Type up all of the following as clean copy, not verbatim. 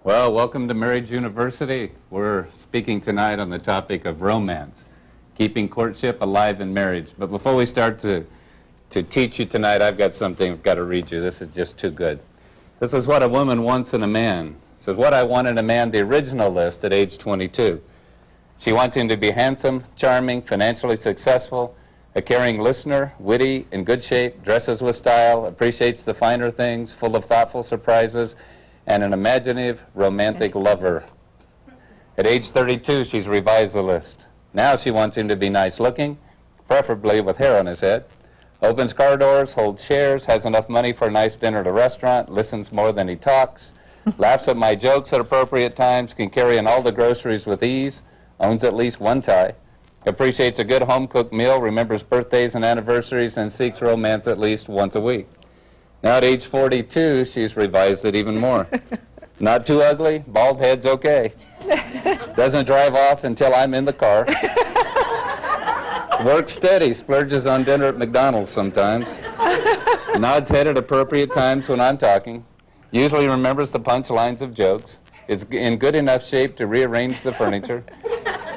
Well, welcome to Marriage University. We're speaking tonight on the topic of romance, keeping courtship alive in marriage. But before we start to teach you tonight, I've got something I've got to read you. This is just too good. This is what a woman wants in a man. This is what I want in a man, the original list at age 22. She wants him to be handsome, charming, financially successful, a caring listener, witty, in good shape, dresses with style, appreciates the finer things, full of thoughtful surprises, and an imaginative, romantic lover. At age 32, she's revised the list. Now she wants him to be nice-looking, preferably with hair on his head, opens car doors, holds shares, has enough money for a nice dinner at a restaurant, listens more than he talks, laughs at my jokes at appropriate times, can carry in all the groceries with ease, owns at least one tie, appreciates a good home-cooked meal, remembers birthdays and anniversaries, and seeks romance at least once a week. Now at age 42, she's revised it even more. Not too ugly, bald head's okay. Doesn't drive off until I'm in the car. Works steady, splurges on dinner at McDonald's sometimes. Nods head at appropriate times when I'm talking. Usually remembers the punchlines of jokes. Is in good enough shape to rearrange the furniture.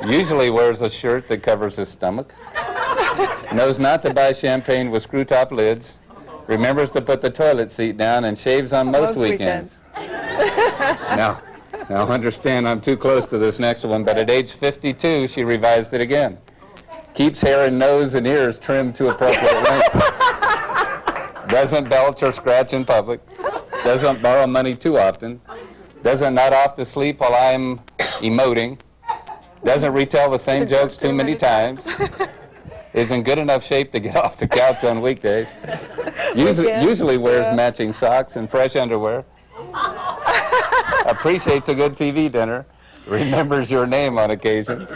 Usually wears a shirt that covers his stomach. Knows not to buy champagne with screw-top lids. Remembers to put the toilet seat down and shaves on most weekends. Now understand I'm too close to this next one, but at age 52, she revised it again. Keeps hair and nose and ears trimmed to appropriate length. Doesn't belch or scratch in public. Doesn't borrow money too often. Doesn't nod off to sleep while I'm emoting. Doesn't retell the same jokes too many times. Is in good enough shape to get off the couch on weekdays. Usually wears matching socks and fresh underwear. Appreciates a good TV dinner. Remembers your name on occasion.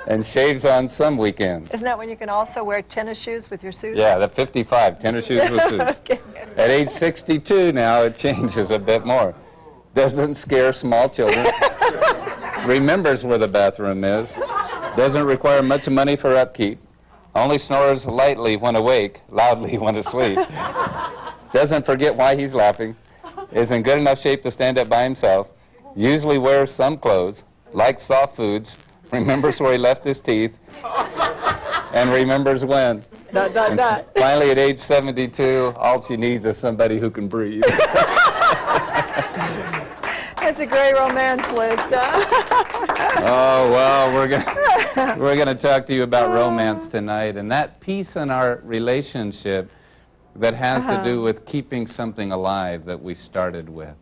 And shaves on some weekends. Isn't that when you can also wear tennis shoes with your suits? Yeah, the 55, tennis shoes with suits. Okay. At age 62 now, it changes a bit more. Doesn't scare small children. Remembers where the bathroom is. Doesn't require much money for upkeep. Only snores lightly when awake, loudly when asleep. Doesn't forget why he's laughing. Is in good enough shape to stand up by himself. Usually wears some clothes. Likes soft foods. Remembers where he left his teeth. And remembers when. Finally, at age 72, all she needs is somebody who can breathe. That's a great romance list, huh? Oh, well, we're gonna talk to you about romance tonight, and that piece in our relationship that has to do with keeping something alive that we started with.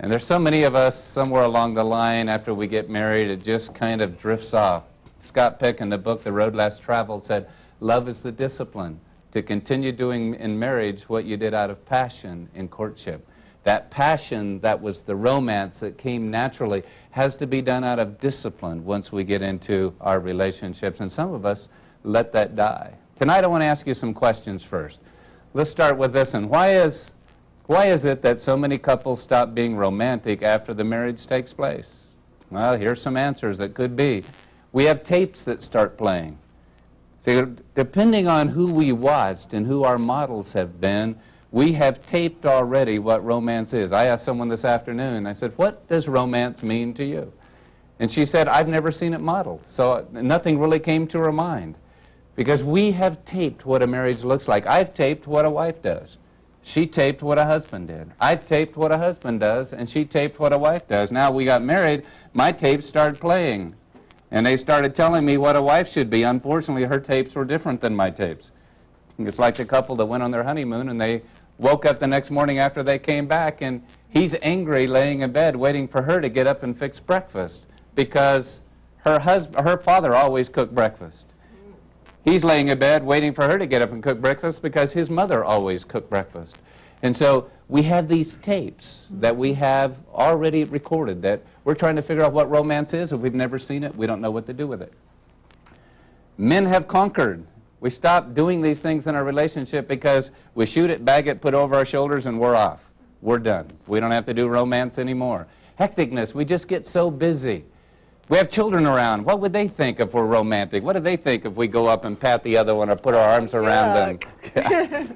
And there's so many of us somewhere along the line after we get married, it just kind of drifts off. Scott Peck in the book The Road Less Traveled said, love is the discipline to continue doing in marriage what you did out of passion in courtship. That passion that was the romance that came naturally has to be done out of discipline once we get into our relationships. And some of us let that die. Tonight I want to ask you some questions first. Let's start with this one. Why is it that so many couples stop being romantic after the marriage takes place? Well, here's some answers. It could be. We have tapes that start playing. See, depending on who we watched and who our models have been, we have taped already what romance is. I asked someone this afternoon, I said, what does romance mean to you? And she said, I've never seen it modeled. So nothing really came to her mind. Because we have taped what a marriage looks like. I've taped what a wife does. She taped what a husband did. I've taped what a husband does, and she taped what a wife does. Now we got married, my tapes started playing. And they started telling me what a wife should be. Unfortunately, her tapes were different than my tapes. It's like the couple that went on their honeymoon, and they woke up the next morning after they came back, and he's angry laying in bed waiting for her to get up and fix breakfast because her father always cooked breakfast. He's laying in bed waiting for her to get up and cook breakfast because his mother always cooked breakfast. And so we have these tapes that we have already recorded that we're trying to figure out what romance is. If we've never seen it, we don't know what to do with it. Men have conquered. We stop doing these things in our relationship because we shoot it, bag it, put it over our shoulders, and we're off. We're done. We don't have to do romance anymore. Hecticness, we just get so busy. We have children around. What would they think if we're romantic? What do they think if we go up and pat the other one or put our arms around them?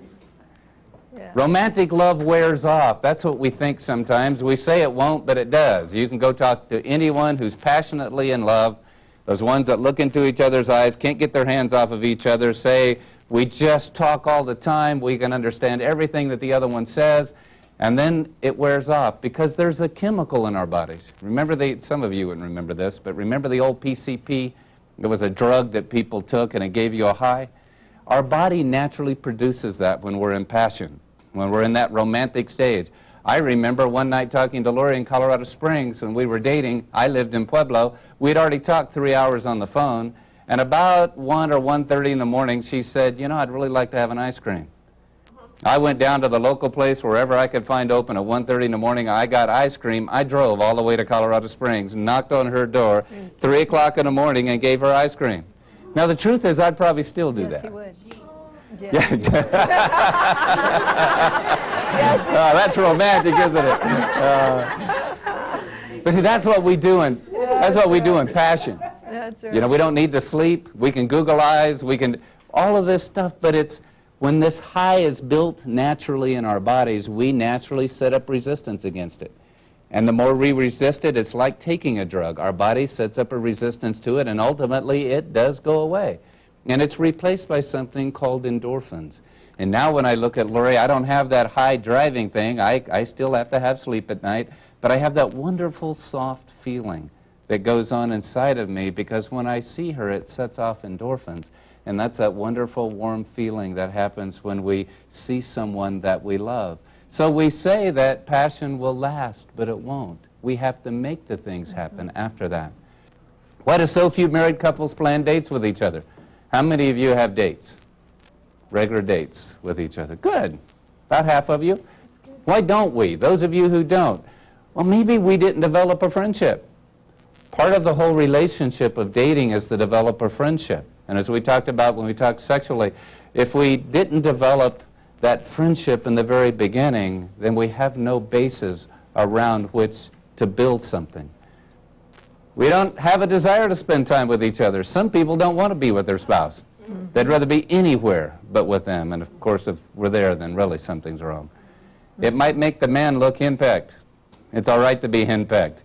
Yeah. Romantic love wears off. That's what we think sometimes. We say it won't, but it does. You can go talk to anyone who's passionately in love, those ones that look into each other's eyes, can't get their hands off of each other, say, we just talk all the time, we can understand everything that the other one says, and then it wears off because there's a chemical in our bodies. Remember, some of you wouldn't remember this, but remember the old PCP? It was a drug that people took and it gave you a high. Our body naturally produces that when we're in passion, when we're in that romantic stage. I remember one night talking to Lori in Colorado Springs when we were dating. I lived in Pueblo. We'd already talked 3 hours on the phone, and about 1 or 1:30 in the morning, she said, you know, I'd really like to have an ice cream. I went down to the local place wherever I could find open at 1:30 in the morning. I got ice cream. I drove all the way to Colorado Springs, knocked on her door, 3 o'clock in the morning, and gave her ice cream. Now, the truth is, I'd probably still do that. Yes, he would. Yeah. Yes. That's romantic, isn't it? But see, that's what we do in passion. That's right. You know, we don't need to sleep. We can Google eyes. We can all of this stuff. But it's when this high is built naturally in our bodies, we naturally set up resistance against it. And the more we resist it, it's like taking a drug. Our body sets up a resistance to it, and ultimately it does go away. And it's replaced by something called endorphins. And now when I look at Lori, I don't have that high driving thing. I still have to have sleep at night. But I have that wonderful soft feeling that goes on inside of me because when I see her, it sets off endorphins. And that's that wonderful warm feeling that happens when we see someone that we love. So we say that passion will last, but it won't. We have to make the things happen after that. Why do so few married couples plan dates with each other? How many of you have dates? Regular dates with each other? Good. About half of you. Why don't we? Those of you who don't. Well, maybe we didn't develop a friendship. Part of the whole relationship of dating is to develop a friendship. And as we talked about when we talked sexually, if we didn't develop that friendship in the very beginning, then we have no basis around which to build something. We don't have a desire to spend time with each other. Some people don't want to be with their spouse. They'd rather be anywhere but with them. And of course, if we're there, then really something's wrong. It might make the man look henpecked. It's all right to be henpecked.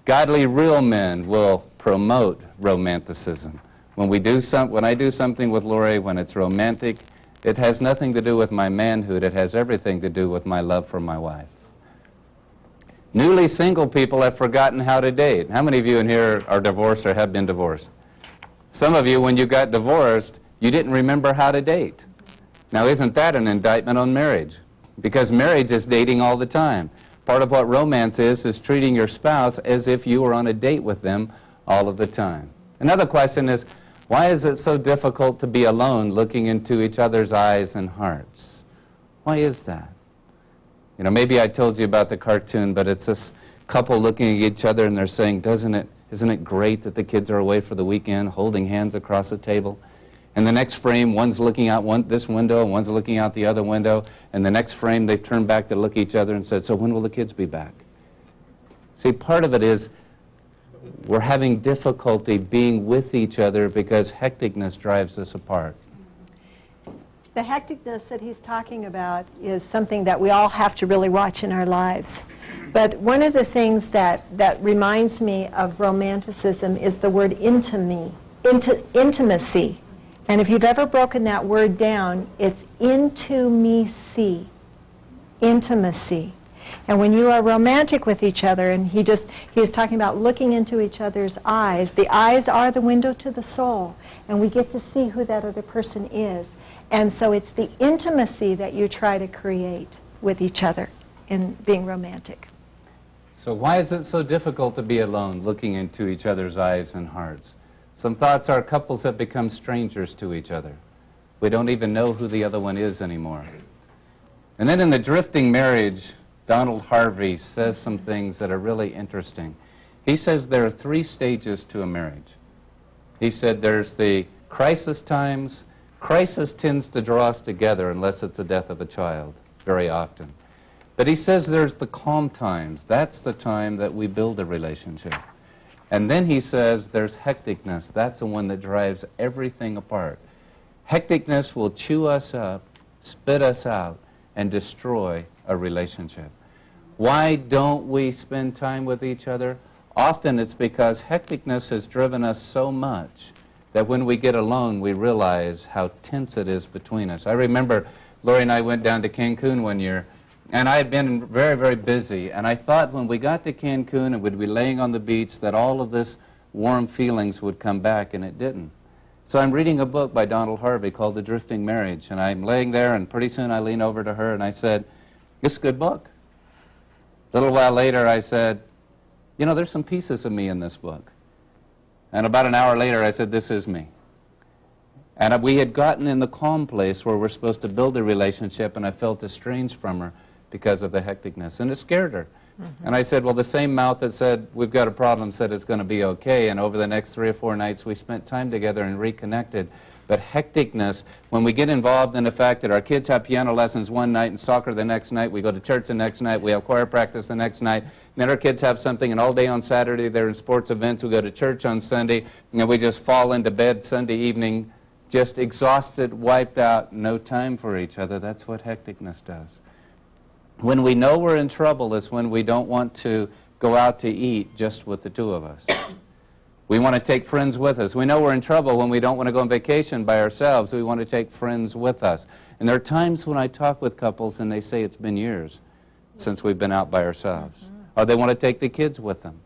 Godly, real men will promote romanticism. When I do something with Lori, when it's romantic, it has nothing to do with my manhood. It has everything to do with my love for my wife. Newly single people have forgotten how to date. How many of you in here are divorced or have been divorced? Some of you, when you got divorced, you didn't remember how to date. Now, isn't that an indictment on marriage? Because marriage is dating all the time. Part of what romance is treating your spouse as if you were on a date with them all of the time. Another question is, why is it so difficult to be alone looking into each other's eyes and hearts? Why is that? You know, maybe I told you about the cartoon, but it's this couple looking at each other and they're saying, isn't it great that the kids are away for the weekend, holding hands across the table? And the next frame, one's looking out this window and one's looking out the other window. And the next frame, they turn back to look at each other and said, so when will the kids be back? See, part of it is we're having difficulty being with each other because hecticness drives us apart. The hecticness that he's talking about is something that we all have to really watch in our lives. But one of the things that reminds me of romanticism is the word intimacy. And if you've ever broken that word down, it's intimacy. Intimacy. And when you are romantic with each other, and he was talking about looking into each other's eyes, the eyes are the window to the soul, and we get to see who that other person is. And so it's the intimacy that you try to create with each other in being romantic. So why is it so difficult to be alone, looking into each other's eyes and hearts? Some thoughts are couples that become strangers to each other. We don't even know who the other one is anymore. And then in The Drifting Marriage, Donald Harvey says some things that are really interesting. He says there are 3 stages to a marriage. He said there's the crisis times. Crisis tends to draw us together unless it's the death of a child, very often. But he says there's the calm times. That's the time that we build a relationship. And then he says there's hecticness. That's the one that drives everything apart. Hecticness will chew us up, spit us out, and destroy a relationship. Why don't we spend time with each other? Often it's because hecticness has driven us so much that when we get alone, we realize how tense it is between us. I remember Lori and I went down to Cancun one year, and I had been very, very busy, and I thought when we got to Cancun and would be laying on the beach that all of this warm feelings would come back, and it didn't. So I'm reading a book by Donald Harvey called The Drifting Marriage, and I'm laying there, and pretty soon I lean over to her and I said, "It's a good book." A little while later I said, "You know, there's some pieces of me in this book." And about an hour later I said, "This is me." And we had gotten in the calm place where we're supposed to build a relationship, and I felt estranged from her because of the hecticness, and it scared her. And I said, well, the same mouth that said, we've got a problem, said it's going to be okay, and over the next 3 or 4 nights we spent time together and reconnected. But hecticness, when we get involved in the fact that our kids have piano lessons one night and soccer the next night, we go to church the next night, we have choir practice the next night, and then our kids have something, and all day on Saturday they're in sports events, we go to church on Sunday, and we just fall into bed Sunday evening, just exhausted, wiped out, no time for each other. That's what hecticness does. When we know we're in trouble is when we don't want to go out to eat just with the two of us. We want to take friends with us. We know we're in trouble when we don't want to go on vacation by ourselves. We want to take friends with us. And there are times when I talk with couples and they say it's been years since we've been out by ourselves. Or they want to take the kids with them.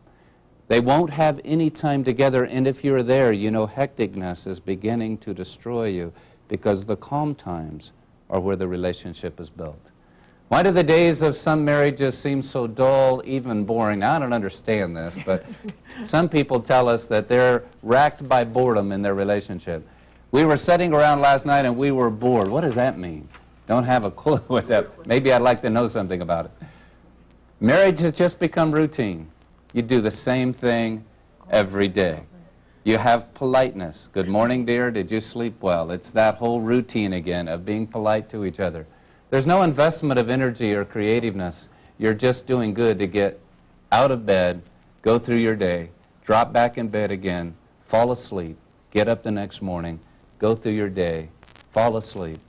They won't have any time together, and if you're there, you know hecticness is beginning to destroy you because the calm times are where the relationship is built. Why do the days of some marriages seem so dull, even boring? Now, I don't understand this, but some people tell us that they're racked by boredom in their relationship. We were sitting around last night and we were bored. What does that mean? Don't have a clue what that. Maybe I'd like to know something about it. Marriage has just become routine. You do the same thing every day. You have politeness. Good morning, dear. Did you sleep well? It's that whole routine again of being polite to each other. There's no investment of energy or creativeness. You're just doing good to get out of bed, go through your day, drop back in bed again, fall asleep, get up the next morning, go through your day, fall asleep.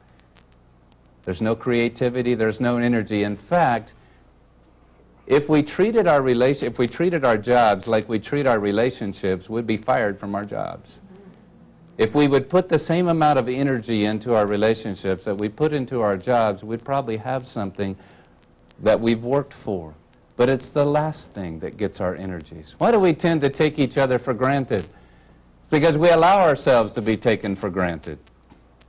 There's no creativity, there's no energy. In fact, if we treated our jobs like we treat our relationships, we'd be fired from our jobs. If we would put the same amount of energy into our relationships that we put into our jobs, we'd probably have something that we've worked for. But it's the last thing that gets our energies. Why do we tend to take each other for granted? Because we allow ourselves to be taken for granted.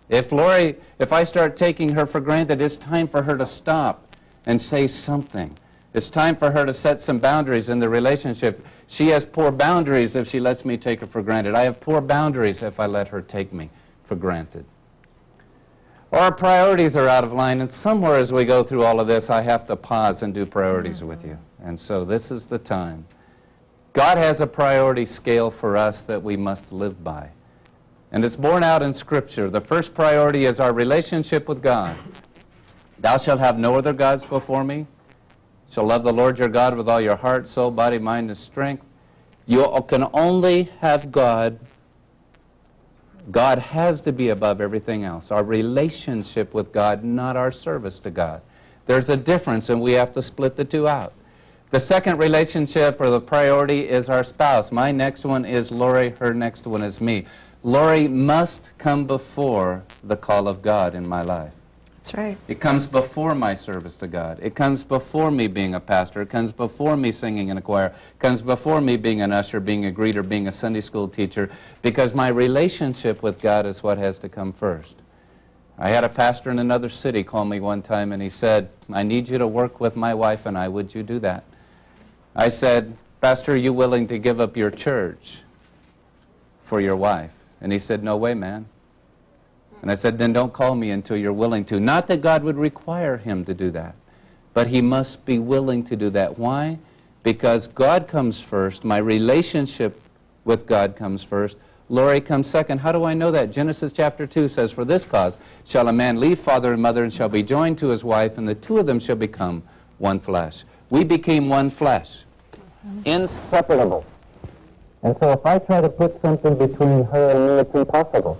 If I start taking her for granted, it's time for her to stop and say something. It's time for her to set some boundaries in the relationship. She has poor boundaries if she lets me take her for granted. I have poor boundaries if I let her take me for granted. Or our priorities are out of line, and somewhere as we go through all of this, I have to pause and do priorities with you. And so this is the time. God has a priority scale for us that we must live by. And it's borne out in Scripture. The first priority is our relationship with God. Thou shalt have no other gods before me. Shall love the Lord your God with all your heart, soul, body, mind, and strength. You can only have God. God has to be above everything else. Our relationship with God, not our service to God. There's a difference, and we have to split the two out. The second relationship or the priority is our spouse. My next one is Lori. Her next one is me. Lori must come before the call of God in my life. That's right. It comes before my service to God. It comes before me being a pastor. It comes before me singing in a choir. It comes before me being an usher, being a greeter, being a Sunday school teacher, because my relationship with God is what has to come first. I had a pastor in another city call me one time and he said, I need you to work with my wife and I. Would you do that? I said, Pastor, are you willing to give up your church for your wife? And he said, no way, man. And I said, then don't call me until you're willing to. Not that God would require him to do that, but he must be willing to do that. Why? Because God comes first. My relationship with God comes first. Lori comes second. How do I know that? Genesis chapter 2 says, for this cause shall a man leave father and mother and shall be joined to his wife, and the two of them shall become one flesh. We became one flesh. Inseparable. And so if I try to put something between her and me, it's impossible.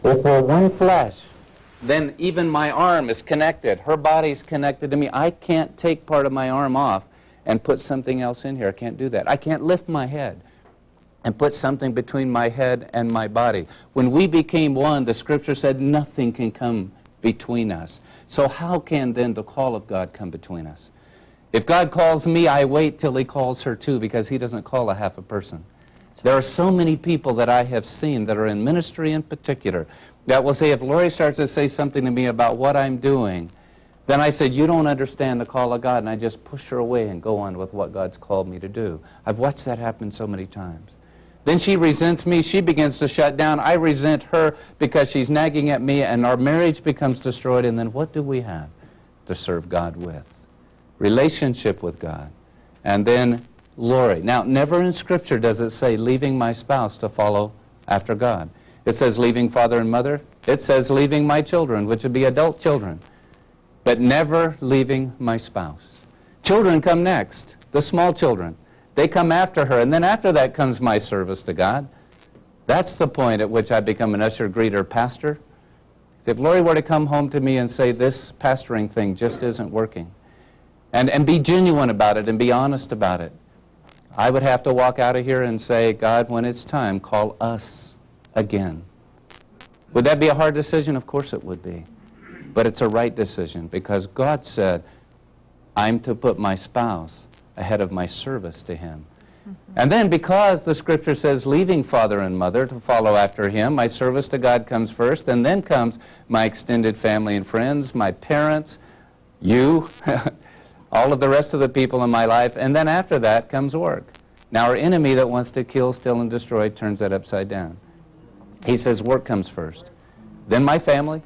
If we're one flesh, then even my arm is connected. Her body's connected to me. I can't take part of my arm off and put something else in here. I can't do that. I can't lift my head and put something between my head and my body. When we became one, the Scripture said nothing can come between us. So how can then the call of God come between us? If God calls me, I wait till He calls her too, because He doesn't call a half a person. There are so many people that I have seen that are in ministry in particular that will say, if Lori starts to say something to me about what I'm doing, then I said, you don't understand the call of God, and I just push her away and go on with what God's called me to do. I've watched that happen so many times. Then she resents me. She begins to shut down. I resent her because she's nagging at me, and our marriage becomes destroyed. And then what do we have to serve God with? Relationship with God. And then Lori. Now, never in Scripture does it say leaving my spouse to follow after God. It says leaving father and mother. It says leaving my children, which would be adult children. But never leaving my spouse. Children come next, the small children. They come after her, and then after that comes my service to God. That's the point at which I become an usher, greeter, pastor. If Lori were to come home to me and say, this pastoring thing just isn't working, and be genuine about it and be honest about it, I would have to walk out of here and say, God, when it's time, call us again. Would that be a hard decision? Of course it would be. But it's a right decision, because God said, I'm to put my spouse ahead of my service to Him. And then because the Scripture says leaving father and mother to follow after Him, my service to God comes first, and then comes my extended family and friends, my parents, you, all of the rest of the people in my life, and then after that comes work. Now our enemy that wants to kill, steal, and destroy turns that upside down. He says work comes first, then my family,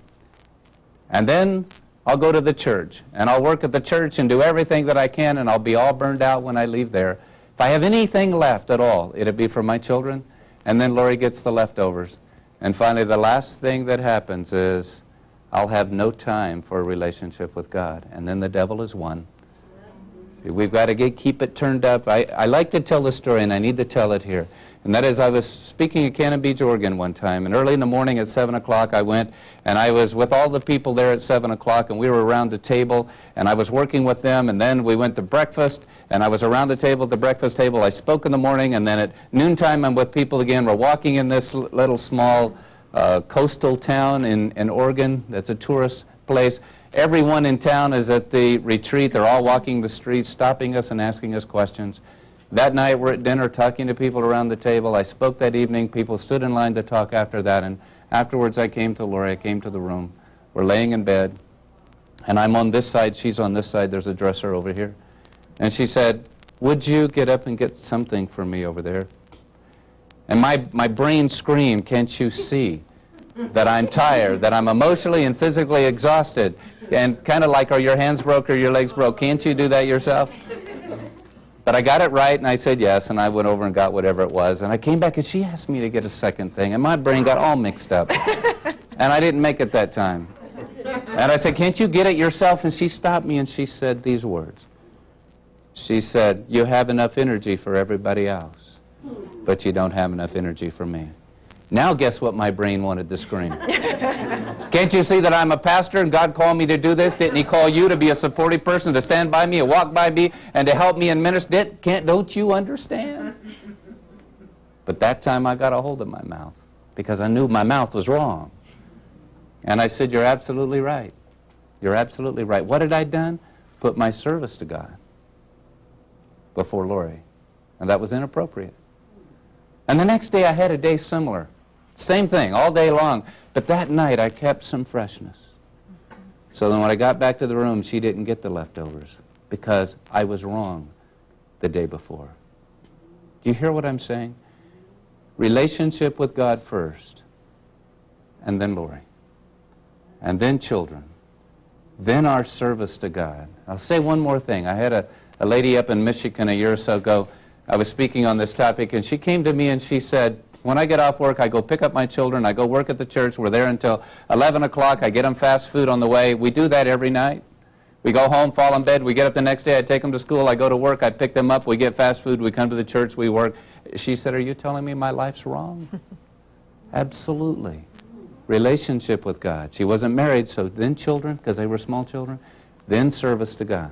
and then I'll go to the church, and I'll work at the church and do everything that I can, and I'll be all burned out when I leave there. If I have anything left at all, it'll be for my children, and then Lori gets the leftovers. And finally, the last thing that happens is I'll have no time for a relationship with God, and then the devil is won. See, we've got to keep it turned up. I like to tell the story, and I need to tell it here. And that is, I was speaking at Cannon Beach, Oregon one time, and early in the morning at 7 o'clock I went, and I was with all the people there at 7 o'clock, and we were around the table, and I was working with them, and then we went to breakfast, and I was around the table at the breakfast table. I spoke in the morning, and then at noontime I'm with people again. We're walking in this little small coastal town in Oregon that's a tourist place. Everyone in town is at the retreat. They're all walking the streets, stopping us and asking us questions. That night we're at dinner talking to people around the table. I spoke that evening. People stood in line to talk after that, and afterwards I came to Lori. I came to the room. We're laying in bed, and I'm on this side. She's on this side. There's a dresser over here. And she said, would you get up and get something for me over there? And my brain screamed, can't you see that I'm tired, that I'm emotionally and physically exhausted? And kind of like, are your hands broke or your legs broke? Can't you do that yourself? But I got it right, and I said yes, and I went over and got whatever it was. And I came back, and she asked me to get a second thing, and my brain got all mixed up. And I didn't make it that time. And I said, can't you get it yourself? And she stopped me, and she said these words. She said, you have enough energy for everybody else, but you don't have enough energy for me. Now guess what my brain wanted to scream? Can't you see that I'm a pastor and God called me to do this? Didn't He call you to be a supportive person, to stand by me, to walk by me, and to help me in ministry? Don't you understand? But that time I got a hold of my mouth, because I knew my mouth was wrong. And I said, you're absolutely right. You're absolutely right. What had I done? Put my service to God before Lori. And that was inappropriate. And the next day I had a day similar. Same thing, all day long. But that night I kept some freshness. So then when I got back to the room, she didn't get the leftovers, because I was wrong the day before. Do you hear what I'm saying? Relationship with God first, and then Lori, and then children, then our service to God. I'll say one more thing. I had a lady up in Michigan a year or so ago. I was speaking on this topic, and she came to me and she said, when I get off work, I go pick up my children, I go work at the church, we're there until 11 o'clock, I get them fast food on the way. We do that every night. We go home, fall in bed, we get up the next day, I take them to school, I go to work, I pick them up, we get fast food, we come to the church, we work. She said, are you telling me my life's wrong? Absolutely. relationship with God. She wasn't married, so then children, because they were small children, then service to God.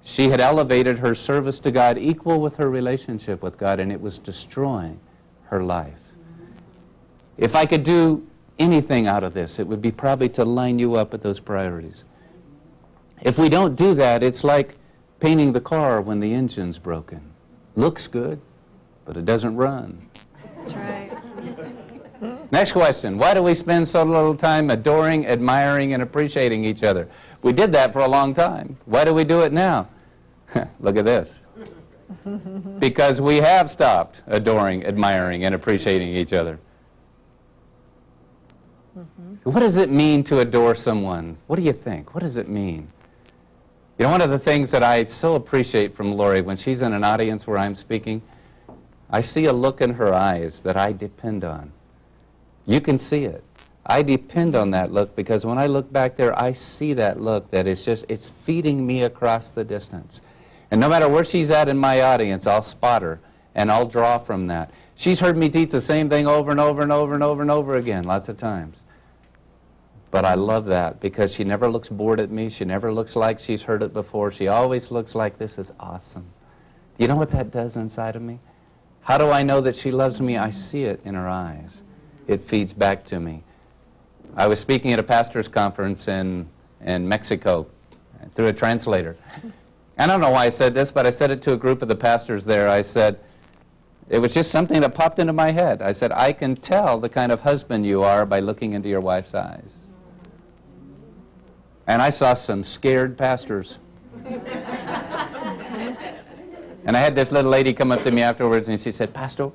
She had elevated her service to God equal with her relationship with God, and it was destroying her life. If I could do anything out of this, it would be probably to line you up at those priorities. If we don't do that, it's like painting the car when the engine's broken. Looks good, but it doesn't run. That's right. Next question. Why do we spend so little time adoring, admiring, and appreciating each other? We did that for a long time. Why do we do it now? Look at this. Because we have stopped adoring, admiring, and appreciating each other. What does it mean to adore someone? What do you think? What does it mean? You know, one of the things that I so appreciate from Lori, when she's in an audience where I'm speaking, I see a look in her eyes that I depend on. You can see it. I depend on that look because when I look back there, I see that look that is just, it's feeding me across the distance. And no matter where she's at in my audience, I'll spot her and I'll draw from that. She's heard me teach the same thing over and over and over and over and over again, lots of times. But I love that because she never looks bored at me. She never looks like she's heard it before. She always looks like this is awesome. You know what that does inside of me? How do I know that she loves me? I see it in her eyes. It feeds back to me. I was speaking at a pastor's conference in Mexico through a translator. I don't know why I said this, but I said it to a group of the pastors there. I said, it was just something that popped into my head. I said, I can tell the kind of husband you are by looking into your wife's eyes. And I saw some scared pastors. And I had this little lady come up to me afterwards and she said, Pastor,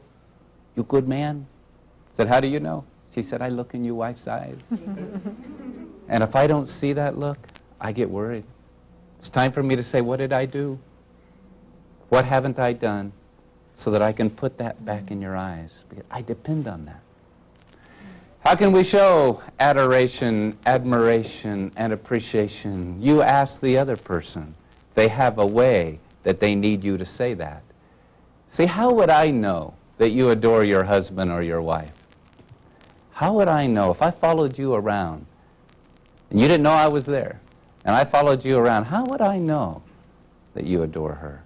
you good man? I said, how do you know? She said, I look in your wife's eyes. And if I don't see that look, I get worried. It's time for me to say, what did I do? What haven't I done so that I can put that back in your eyes? Because I depend on that. How can we show adoration, admiration, and appreciation? You ask the other person. They have a way that they need you to say that. See, how would I know that you adore your husband or your wife? How would I know if I followed you around and you didn't know I was there and I followed you around? How would I know that you adore her?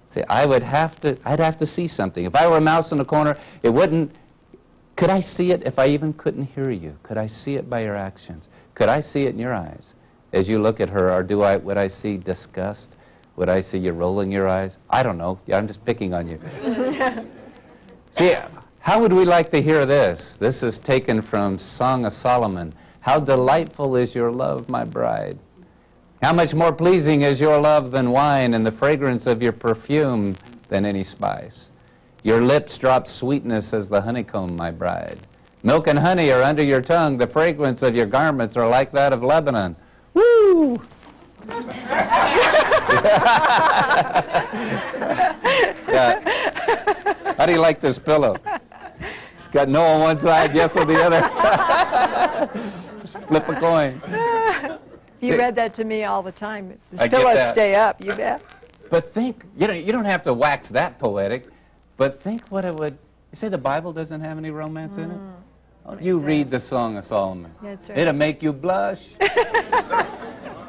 See, I'd have to see something. If I were a mouse in a corner, it wouldn't. Could I see it if I even couldn't hear you? Could I see it by your actions? Could I see it in your eyes as you look at her? Or would I see disgust? Would I see you rolling your eyes? I don't know. I'm just picking on you. See, how would we like to hear this? This is taken from Song of Solomon. How delightful is your love, my bride. How much more pleasing is your love than wine, and the fragrance of your perfume than any spice. Your lips drop sweetness as the honeycomb, my bride. Milk and honey are under your tongue. The fragrance of your garments are like that of Lebanon. Woo! Yeah. How do you like this pillow? It's got no on one side, yes on the other. Just flip a coin. You read that to me all the time. This I pillow get would that. stay up, you bet. But think, you don't have to wax that poetic, but think what it would, you say the Bible doesn't have any romance in it? Oh, you read the Song of Solomon. That's right. It'll make you blush.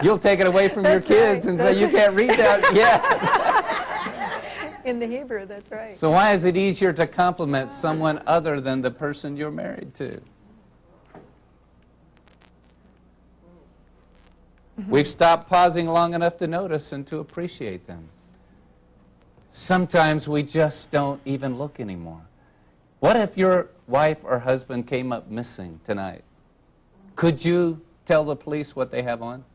You'll take it away from your That's kids right. and say, you can't read that yet. In the Hebrew, that's right. So why is it easier to compliment someone other than the person you're married to? We've stopped pausing long enough to notice and to appreciate them. Sometimes we just don't even look anymore. What if your wife or husband came up missing tonight? Could you tell the police what they have on?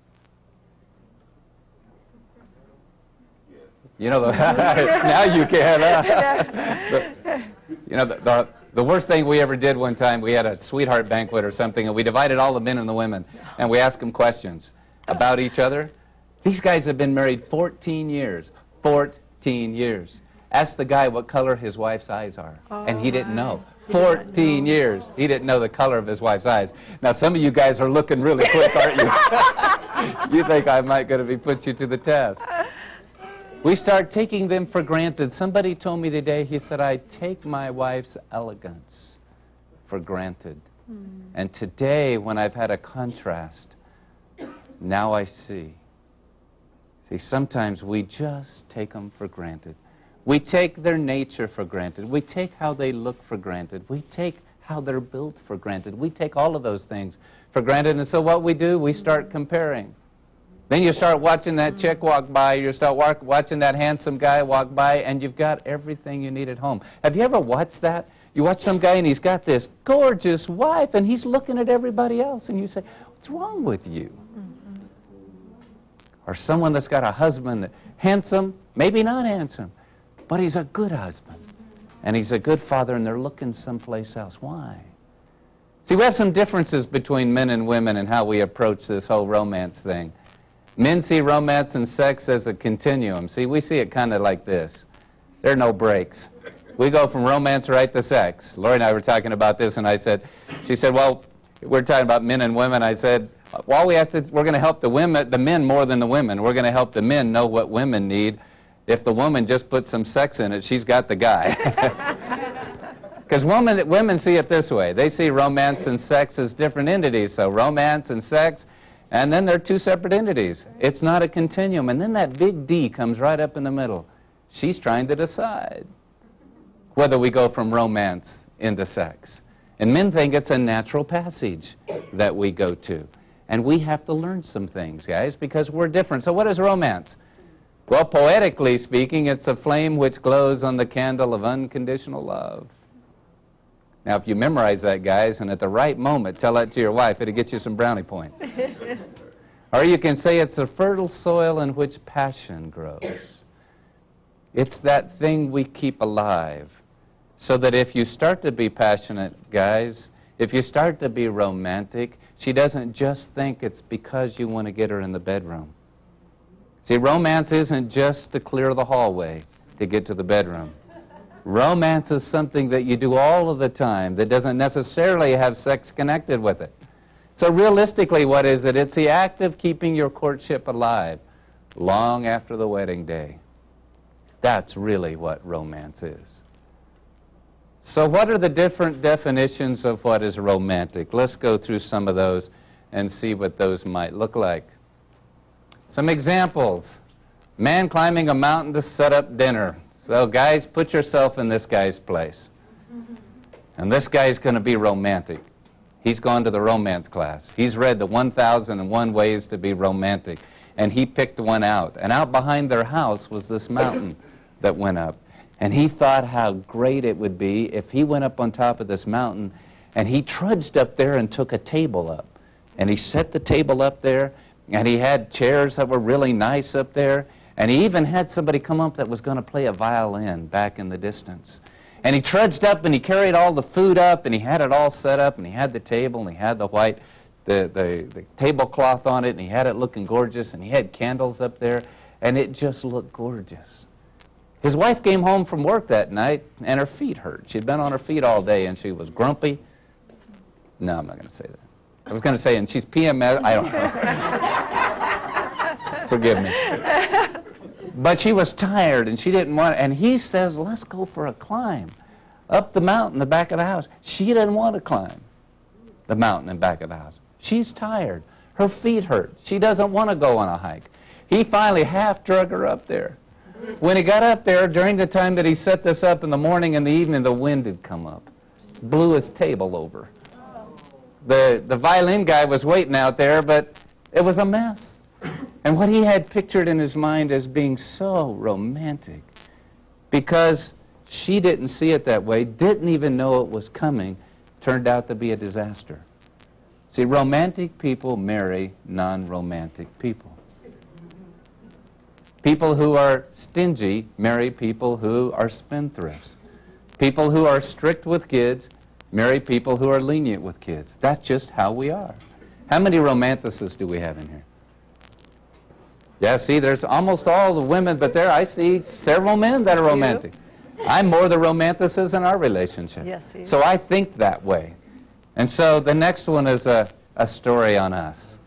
You know, now you can. You know, the worst thing we ever did one time, we had a sweetheart banquet or something, and we divided all the men and the women, and we asked them questions about each other. These guys have been married 14 years. 14 years. Ask the guy what color his wife's eyes are, and he didn't know. 14 years. He didn't know the color of his wife's eyes. Now, some of you guys are looking really quick, aren't you? You think I might going to be put you to the test. We start taking them for granted. Somebody told me today, he said, I take my wife's elegance for granted. And today, when I've had a contrast, now I see. See, sometimes we just take them for granted. We take their nature for granted. We take how they look for granted. We take how they're built for granted. We take all of those things for granted. And so what we do, we start comparing. Then you start watching that chick walk by, you start watching that handsome guy walk by, and you've got everything you need at home. Have you ever watched that? You watch some guy and he's got this gorgeous wife and he's looking at everybody else and you say, what's wrong with you? Or someone that's got a husband, handsome, maybe not handsome, but he's a good husband and he's a good father and they're looking someplace else. Why? See, we have some differences between men and women in how we approach this whole romance thing. Men see romance and sex as a continuum. See, we see it kind of like this. There are no breaks. We go from romance right to sex. Lori and I were talking about this, and she said, well, we're talking about men and women. I said, well, we're going to help the men more than the women. We're going to help the men know what women need. If the woman just puts some sex in it, she's got the guy. Because women see it this way. They see romance and sex as different entities. So romance and sex, and then they're two separate entities. It's not a continuum. And then that big D comes right up in the middle. She's trying to decide whether we go from romance into sex. And men think it's a natural passage that we go to. And we have to learn some things, guys, because we're different. So what is romance? Well, poetically speaking, it's a flame which glows on the candle of unconditional love. Now, if you memorize that, guys, and at the right moment tell that to your wife, it'll get you some brownie points. Or you can say it's a fertile soil in which passion grows. It's that thing we keep alive. So that if you start to be passionate, guys, if you start to be romantic, she doesn't just think it's because you want to get her in the bedroom. See, romance isn't just to clear the hallway to get to the bedroom. Romance is something that you do all of the time that doesn't necessarily have sex connected with it. So realistically, what is it? It's the act of keeping your courtship alive long after the wedding day. That's really what romance is. So what are the different definitions of what is romantic? Let's go through some of those and see what those might look like. Some examples. Man climbing a mountain to set up dinner. So guys, put yourself in this guy's place. And this guy's going to be romantic. He's gone to the romance class. He's read the 1001 Ways to be Romantic. And he picked one out. And out behind their house was this mountain that went up. And he thought how great it would be if he went up on top of this mountain and he trudged up there and took a table up. And he set the table up there, and he had chairs that were really nice up there, and he even had somebody come up that was going to play a violin back in the distance. And he trudged up and he carried all the food up and he had it all set up and he had the table and he had the tablecloth on it and he had it looking gorgeous and he had candles up there and it just looked gorgeous. His wife came home from work that night, and her feet hurt. She'd been on her feet all day, and she was grumpy. No, I'm not going to say that. I was going to say, and she's PMS. I don't know. Forgive me. But she was tired, and she didn't want, and he says, let's go for a climb up the mountain, the back of the house. She didn't want to climb the mountain in back of the house. She's tired. Her feet hurt. She doesn't want to go on a hike. He finally half drug her up there. When he got up there, during the time that he set this up in the morning and the evening, the wind had come up. Blew his table over. The violin guy was waiting out there, but it was a mess. And what he had pictured in his mind as being so romantic, because she didn't see it that way, didn't even know it was coming, turned out to be a disaster. See, romantic people marry non-romantic people. People who are stingy marry people who are spendthrifts. People who are strict with kids marry people who are lenient with kids. That's just how we are. How many romanticists do we have in here? Yeah, see, there's almost all the women, but there I see several men that are romantic. I'm more the romanticist in our relationship. Yes, so I think that way. And so the next one is a story on us.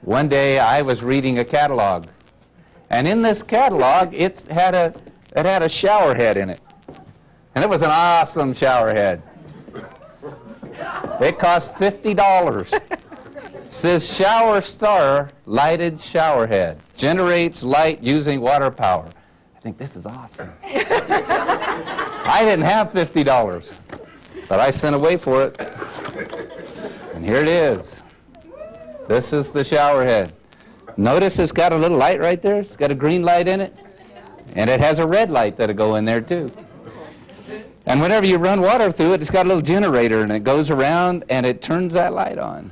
One day I was reading a catalog. And in this catalog, it had a shower head in it. And it was an awesome shower head. It cost $50. Says shower star lighted shower head. Generates light using water power. I think this is awesome. I didn't have $50, but I sent away for it. And here it is. This is the shower head. Notice it's got a little light right there. It's got a green light in it. And it has a red light that'll go in there too. And whenever you run water through it, it's got a little generator and it goes around and it turns that light on.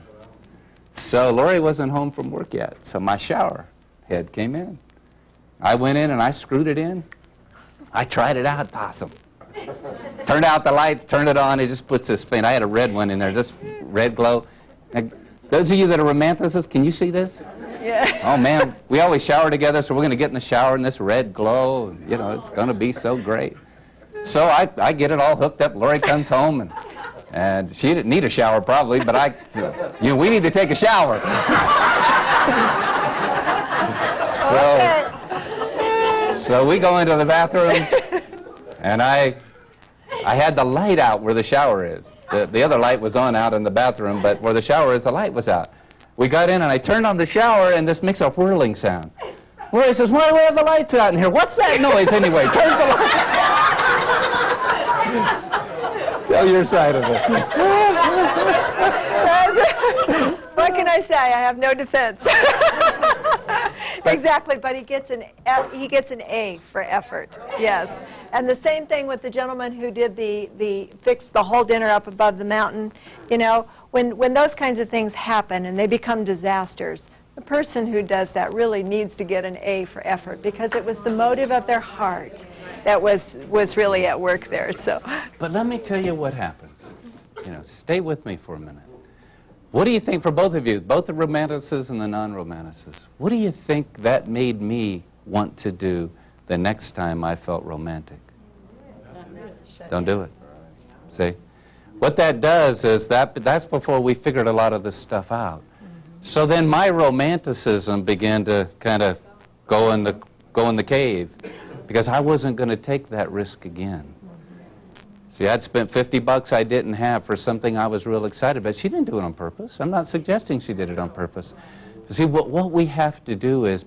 So Lori wasn't home from work yet, so my shower head came in. I went in and I screwed it in. I tried it out. It's awesome. Turned out the lights, turned it on. It just puts this faint. I had a red one in there, just red glow. Now, those of you that are romanticists, can you see this? Yeah. Oh man, we always shower together, so we're going to get in the shower in this red glow. And, you know, it's going to be so great. So I get it all hooked up. Lori comes home, and she didn't need a shower probably, but we need to take a shower. So we go into the bathroom, and I had the light out where the shower is. The other light was on out in the bathroom, but where the shower is, the light was out. We got in, and I turned on the shower, and this makes a whirling sound. Lori says, "Why do we have the lights out in here? What's that noise anyway?" Turns the light. Tell your side of it. What can I say? I have no defense. Exactly, but he gets an A for effort. Yes, and the same thing with the gentleman who did fixed the whole dinner up above the mountain. You know, when those kinds of things happen and they become disasters, the person who does that really needs to get an A for effort, because it was the motive of their heart that was really at work there. So, but let me tell you what happens. You know, stay with me for a minute. What do you think, for both of you, both the romanticists and the non-romanticists, what do you think that made me want to do the next time I felt romantic? Don't do it. See? What that does is that's before we figured a lot of this stuff out. So then my romanticism began to kind of go in the cave, because I wasn't going to take that risk again. See, I'd spent $50 I didn't have for something I was real excited about. She didn't do it on purpose. I'm not suggesting she did it on purpose. See, what we have to do is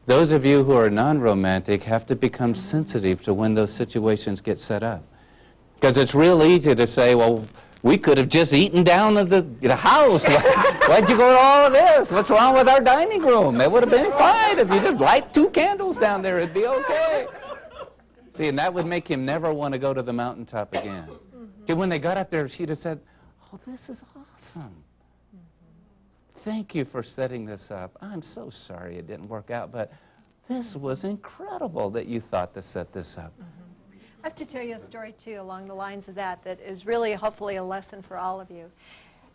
those of you who are non-romantic have to become sensitive to when those situations get set up. Because it's real easy to say, well, we could have just eaten down at the house. Why'd you go to all of this? What's wrong with our dining room? It would have been fine if you just light 2 candles down there. It'd be okay. See, and that would make him never want to go to the mountaintop again. When they got up there, she'd have said, "Oh, this is awesome. Thank you for setting this up. I'm so sorry it didn't work out, but this was incredible that you thought to set this up." I have to tell you a story, too, along the lines of that is really, hopefully, a lesson for all of you.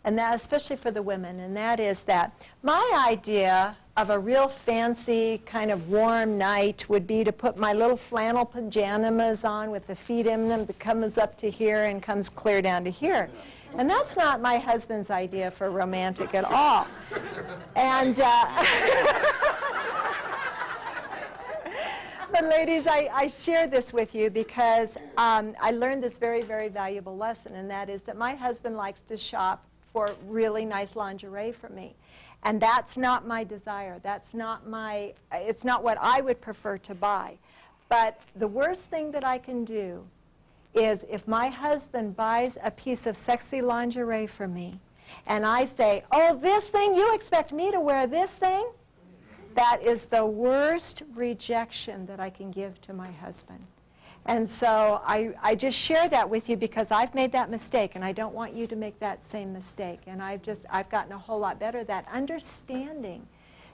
And that, especially for the women, and that is that my idea of a real fancy, kind of warm night would be to put my little flannel pajamas on with the feet in them that comes up to here and comes clear down to here. And that's not my husband's idea for romantic at all. And but ladies, I share this with you because I learned this very, very valuable lesson, and that is that my husband likes to shop for really nice lingerie for me. And that's not my desire. That's not it's not what I would prefer to buy. But the worst thing that I can do is if my husband buys a piece of sexy lingerie for me, and I say, "Oh, this thing, you expect me to wear this thing?" That is the worst rejection that I can give to my husband. And so I just share that with you because I've made that mistake, and I don't want you to make that same mistake. And I've gotten a whole lot better at that, understanding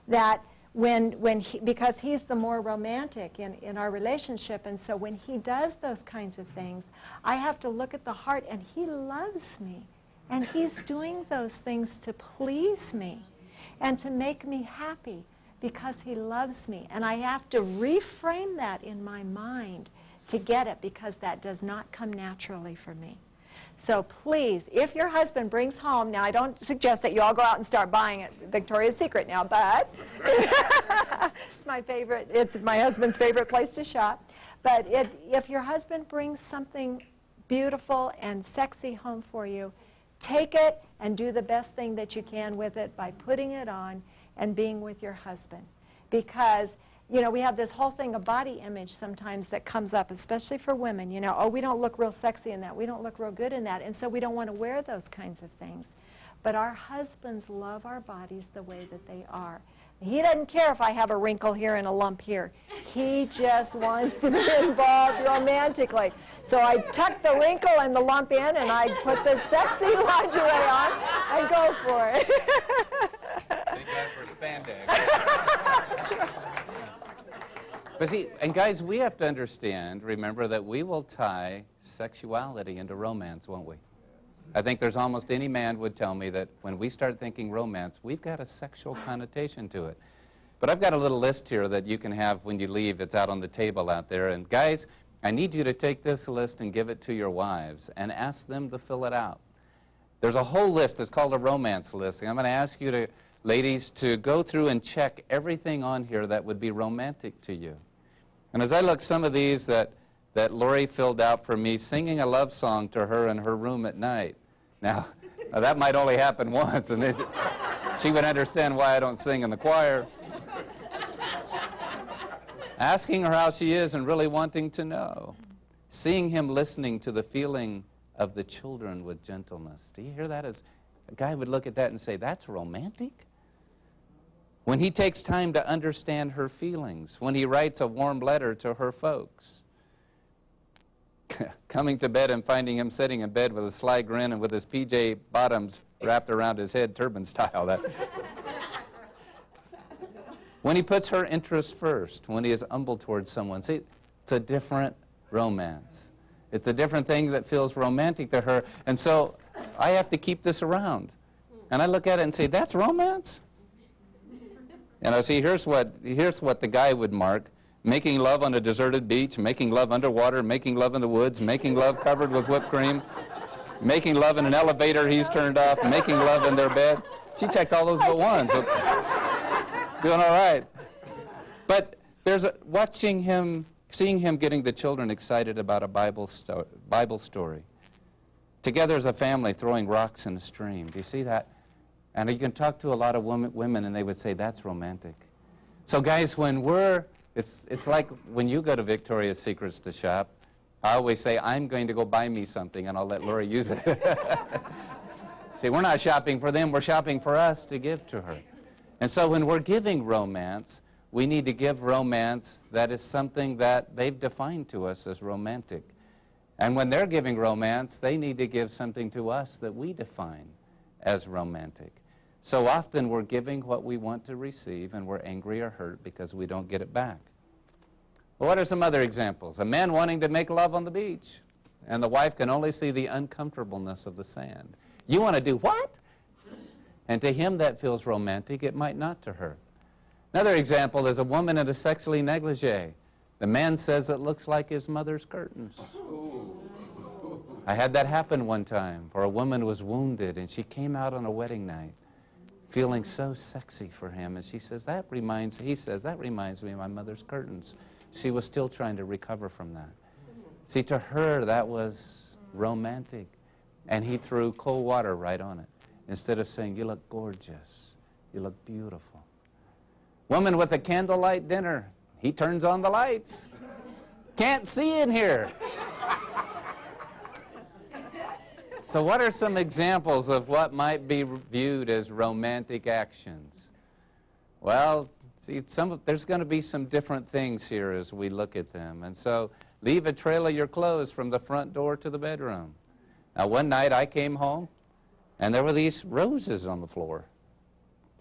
that because he's the more romantic in our relationship, and so when he does those kinds of things, I have to look at the heart, and he loves me, and he's doing those things to please me and to make me happy because he loves me. And I have to reframe that in my mind to get it, because that does not come naturally for me. So please, if your husband brings home, now I don't suggest that you all go out and start buying at Victoria's Secret now, but it's my husband's favorite place to shop. But if your husband brings something beautiful and sexy home for you, take it and do the best thing that you can with it by putting it on and being with your husband. Because, you know, we have this whole thing of body image sometimes that comes up, especially for women. You know, oh, we don't look real sexy in that. We don't look real good in that. And so we don't want to wear those kinds of things. But our husbands love our bodies the way that they are. He doesn't care if I have a wrinkle here and a lump here. He just wants to be involved romantically. So I tuck the wrinkle and the lump in, and I put the sexy lingerie on and go for it. Thank God for spandex. But see, and guys, we have to understand, remember, that we will tie sexuality into romance, won't we? I think there's almost any man would tell me that when we start thinking romance, we've got a sexual connotation to it. But I've got a little list here that you can have when you leave. It's out on the table out there. And guys, I need you to take this list and give it to your wives and ask them to fill it out. There's a whole list. It's called a romance list. And I'm going to ask you to, ladies, to go through and check everything on here that would be romantic to you. And as I look some of these that Lori filled out for me, singing a love song to her in her room at night. Now that might only happen once, and then she would understand why I don't sing in the choir. Asking her how she is and really wanting to know. Seeing him listening to the feeling of the children with gentleness. Do you hear that? As a guy would look at that and say, that's romantic? When he takes time to understand her feelings. When he writes a warm letter to her folks. Coming to bed and finding him sitting in bed with a sly grin and with his PJ bottoms wrapped around his head, turban style. When he puts her interests first, when he is humble towards someone. See, it's a different romance. It's a different thing that feels romantic to her. And so I have to keep this around. And I look at it and say, that's romance? And I see, here's what the guy would mark. Making love on a deserted beach, making love underwater, making love in the woods, making love covered with whipped cream, making love in an elevator he's turned off, making love in their bed. She checked all those but one, so doing all right. But there's watching him, seeing him getting the children excited about a Bible story. Together as a family throwing rocks in a stream. Do you see that? And you can talk to a lot of women and they would say, that's romantic. So guys, when it's like when you go to Victoria's Secrets to shop, I always say, I'm going to go buy me something, and I'll let Lori use it. See, we're not shopping for them, we're shopping for us to give to her. And so when we're giving romance, we need to give romance that is something that they've defined to us as romantic. And when they're giving romance, they need to give something to us that we define as romantic. So often we're giving what we want to receive, and we're angry or hurt because we don't get it back. Well, what are some other examples? A man wanting to make love on the beach, and the wife can only see the uncomfortableness of the sand. You want to do what? And to him that feels romantic, it might not to her. Another example is a woman in a sexually negligee. The man says it looks like his mother's curtains. I had that happen one time, where a woman was wounded, and she came out on a wedding night feeling so sexy for him, and he says, that reminds me of my mother's curtains. She was still trying to recover from that. See, to her, that was romantic, and he threw cold water right on it. Instead of saying, you look gorgeous, you look beautiful. Woman with a candlelight dinner, he turns on the lights. Can't see in here. So what are some examples of what might be viewed as romantic actions? Well, see, there's going to be some different things here as we look at them. And so leave a trail of your clothes from the front door to the bedroom. Now, one night I came home, and there were these roses on the floor.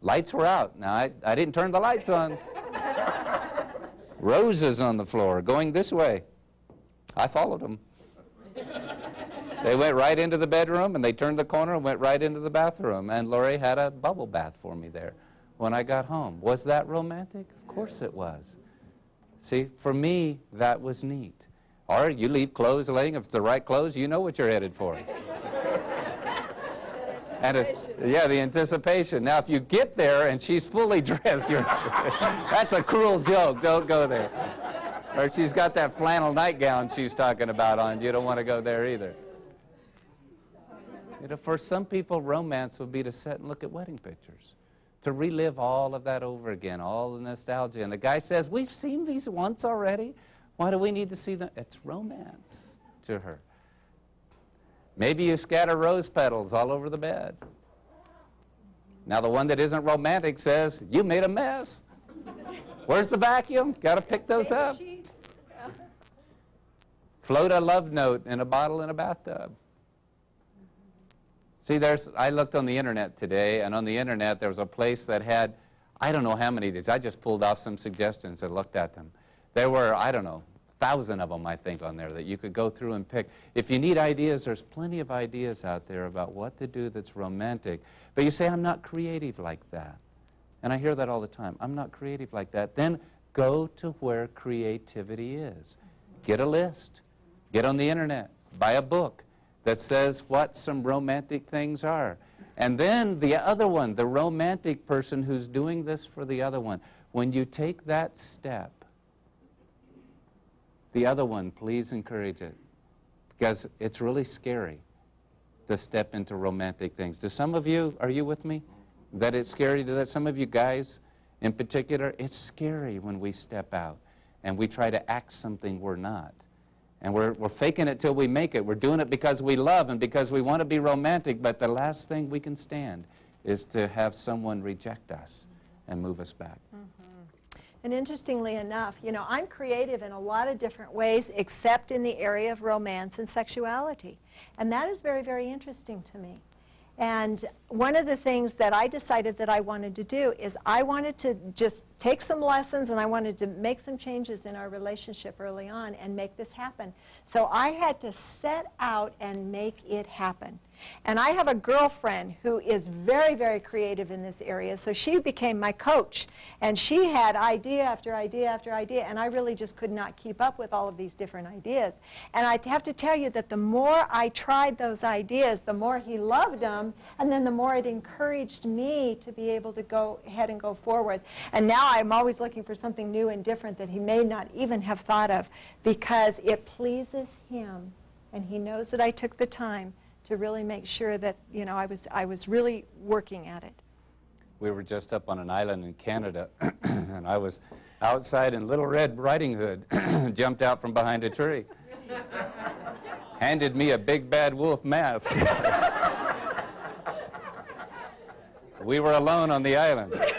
Lights were out. Now, I didn't turn the lights on. Roses on the floor, going this way. I followed them. They went right into the bedroom, and they turned the corner and went right into the bathroom. And Lori had a bubble bath for me there when I got home. Was that romantic? Of course it was. See, for me, that was neat. Or you leave clothes laying. If it's the right clothes, you know what you're headed for. And the anticipation. Now, if you get there and she's fully dressed, that's a cruel joke. Don't go there. Or she's got that flannel nightgown she's talking about on. You don't want to go there either. You know, for some people, romance would be to sit and look at wedding pictures, to relive all of that over again, all the nostalgia. And the guy says, we've seen these once already. Why do we need to see them? It's romance to her. Maybe you scatter rose petals all over the bed. Now the one that isn't romantic says, you made a mess. Where's the vacuum? Got to pick those up. Float a love note in a bottle in a bathtub. See, I looked on the internet today, and on the internet there was a place that had, I don't know how many of these. I just pulled off some suggestions and looked at them. There were, I don't know, 1,000 of them, I think, on there that you could go through and pick. If you need ideas, there's plenty of ideas out there about what to do that's romantic. But you say, I'm not creative like that. And I hear that all the time. I'm not creative like that. Then go to where creativity is. Get a list. Get on the internet. Buy a book that says what some romantic things are. And then the other one, the romantic person who's doing this for the other one, when you take that step, the other one, please encourage it, because it's really scary to step into romantic things. Do some of you, are you with me, that it's scary to that? Some of you guys in particular, it's scary when we step out and we try to act something we're not. And we're faking it till we make it. We're doing it because we love and because we want to be romantic, but the last thing we can stand is to have someone reject us and move us back. And interestingly enough, you know, I'm creative in a lot of different ways except in the area of romance and sexuality. And that is very, very interesting to me. And one of the things that I decided that I wanted to do is I wanted to just take some lessons and I wanted to make some changes in our relationship early on and make this happen. So I had to set out and make it happen. And I have a girlfriend who is very, very creative in this area, so she became my coach. And she had idea after idea after idea, and I really just could not keep up with all of these different ideas. And I have to tell you that the more I tried those ideas, the more he loved them, and then the more it encouraged me to be able to go ahead and go forward. And now I'm always looking for something new and different that he may not even have thought of, because it pleases him, and he knows that I took the time to really make sure that, you know, I was really working at it. We were just up on an island in Canada, and I was outside in Little Red Riding Hood, jumped out from behind a tree, handed me a big bad wolf mask. We were alone on the island. It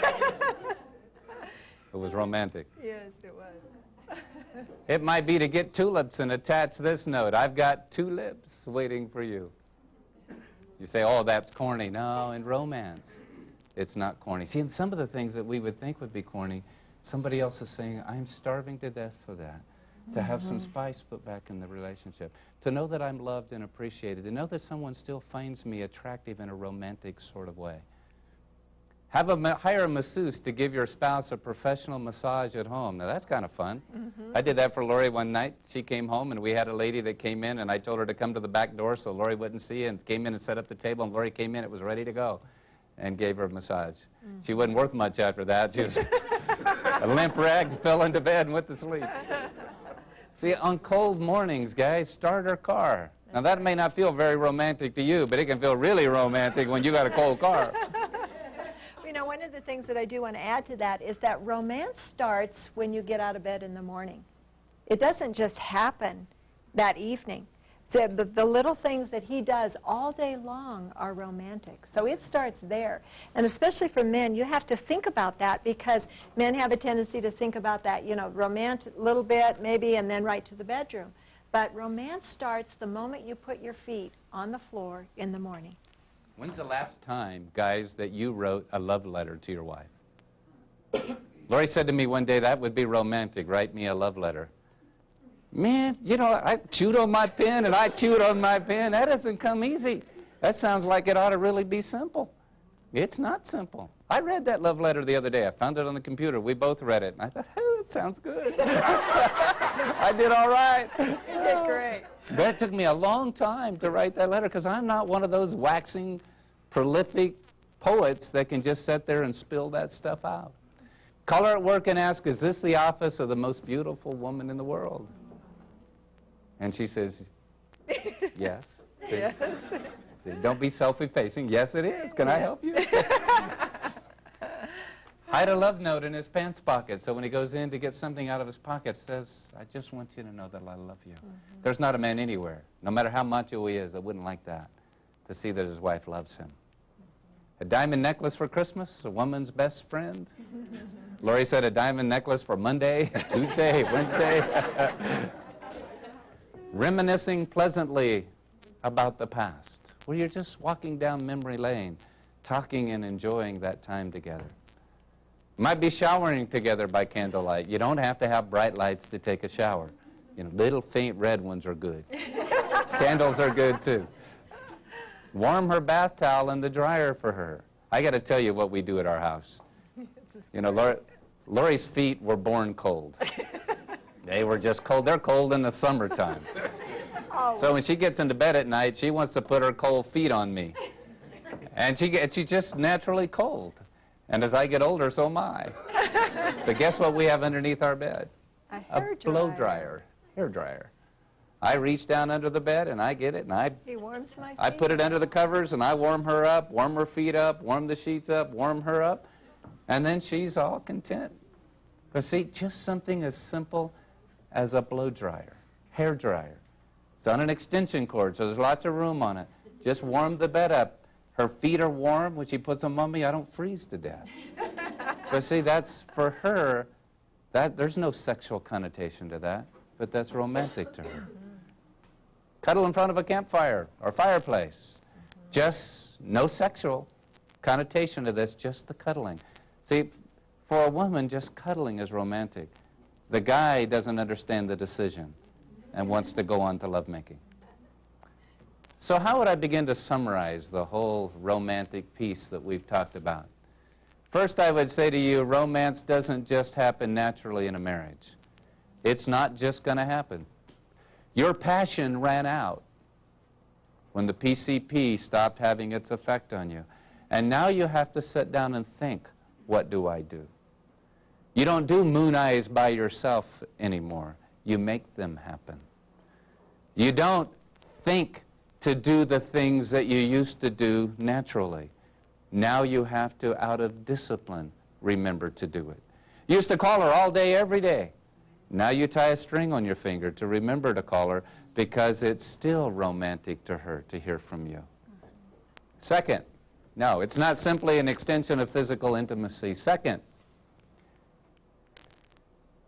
was romantic. Yes, it was. It might be to get tulips and attach this note. I've got tulips waiting for you. You say, oh, that's corny. No, in romance, it's not corny. See, in some of the things that we would think would be corny, somebody else is saying, I'm starving to death for that. To have some spice put back in the relationship. To know that I'm loved and appreciated. To know that someone still finds me attractive in a romantic sort of way. Hire a masseuse to give your spouse a professional massage at home. Now, that's kind of fun. I did that for Lori one night. She came home, and we had a lady that came in, and I told her to come to the back door so Lori wouldn't see, and came in and set up the table, and Lori came in. It was ready to go, and gave her a massage. She wasn't worth much after that. She was a limp rag and fell into bed and went to sleep. See, on cold mornings, guys, start her car. Now, that may not feel very romantic to you, but it can feel really romantic when you got a cold car. You know, one of the things that I do want to add to that is that romance starts when you get out of bed in the morning. It doesn't just happen that evening. So the little things that he does all day long are romantic. So it starts there. And especially for men, you have to think about that, because men have a tendency to think about that, you know, romance a little bit maybe and then right to the bedroom. But romance starts the moment you put your feet on the floor in the morning. When's the last time, guys, that you wrote a love letter to your wife? Lori said to me one day, that would be romantic, write me a love letter. Man, you know, I chewed on my pen and I chewed on my pen. That doesn't come easy. That sounds like it ought to really be simple. It's not simple. I read that love letter the other day. I found it on the computer. We both read it. And I thought, oh, it sounds good. I did all right. You did great. But it took me a long time to write that letter, because I'm not one of those waxing, prolific poets that can just sit there and spill that stuff out. Call her at work and ask, is this the office of the most beautiful woman in the world? And she says, yes. Yes. Don't be self-effacing. Yes, it is. Can I help you? Hide a love note in his pants pocket, so when he goes in to get something out of his pocket, it says, I just want you to know that I love you. There's not a man anywhere, no matter how macho he is, that wouldn't like that, to see that his wife loves him. A diamond necklace for Christmas, a woman's best friend. Lori said a diamond necklace for Monday, Tuesday, Wednesday. Reminiscing pleasantly about the past, where you're just walking down memory lane, talking and enjoying that time together. Might be showering together by candlelight. You don't have to have bright lights to take a shower. You know, little faint red ones are good. Candles are good too. Warm her bath towel in the dryer for her. I got to tell you what we do at our house. You know, Lori's feet were born cold. They were just cold. They're cold in the summertime. So when she gets into bed at night, she wants to put her cold feet on me. And she's just naturally cold. And as I get older, so am I. But guess what we have underneath our bed? A blow dryer, hair dryer. I reach down under the bed and I get it and He warms my feet. I put it under the covers and I warm her up, warm her feet up, warm the sheets up, warm her up, and then she's all content. But see, just something as simple as a blow dryer, hair dryer. It's on an extension cord, so there's lots of room on it. Just warm the bed up. Her feet are warm. When she puts them on me, I don't freeze to death. But see, that's, for her, there's no sexual connotation to that, but that's romantic to her. Cuddle in front of a campfire or fireplace. Just no sexual connotation to this, just the cuddling. See, for a woman, just cuddling is romantic. The guy doesn't understand the decision and wants to go on to lovemaking. So how would I begin to summarize the whole romantic piece that we've talked about? First, I would say to you, romance doesn't just happen naturally in a marriage. It's not just going to happen. Your passion ran out when the PCP stopped having its effect on you. And now you have to sit down and think, what do I do? You don't do moon eyes by yourself anymore. You make them happen. You don't think to do the things that you used to do naturally. Now you have to, out of discipline, remember to do it. You used to call her all day, every day. Now you tie a string on your finger to remember to call her because it's still romantic to her to hear from you. Second, no, it's not simply an extension of physical intimacy. Second,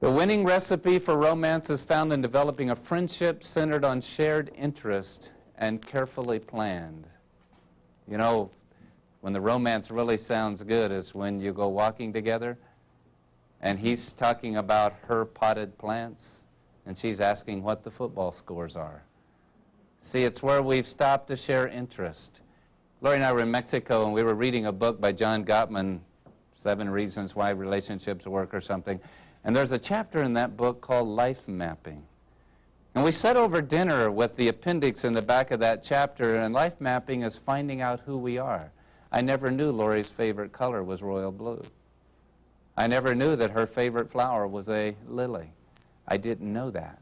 the winning recipe for romance is found in developing a friendship centered on shared interest and carefully planned. You know, when the romance really sounds good is when you go walking together and he's talking about her potted plants and she's asking what the football scores are. See, it's where we've stopped to share interest. Lori and I were in Mexico and we were reading a book by John Gottman, 7 Reasons Why Relationships Work or something. And there's a chapter in that book called Life Mapping. And we sat over dinner with the appendix in the back of that chapter, and life mapping is finding out who we are. I never knew Lori's favorite color was royal blue. I never knew that her favorite flower was a lily. I didn't know that.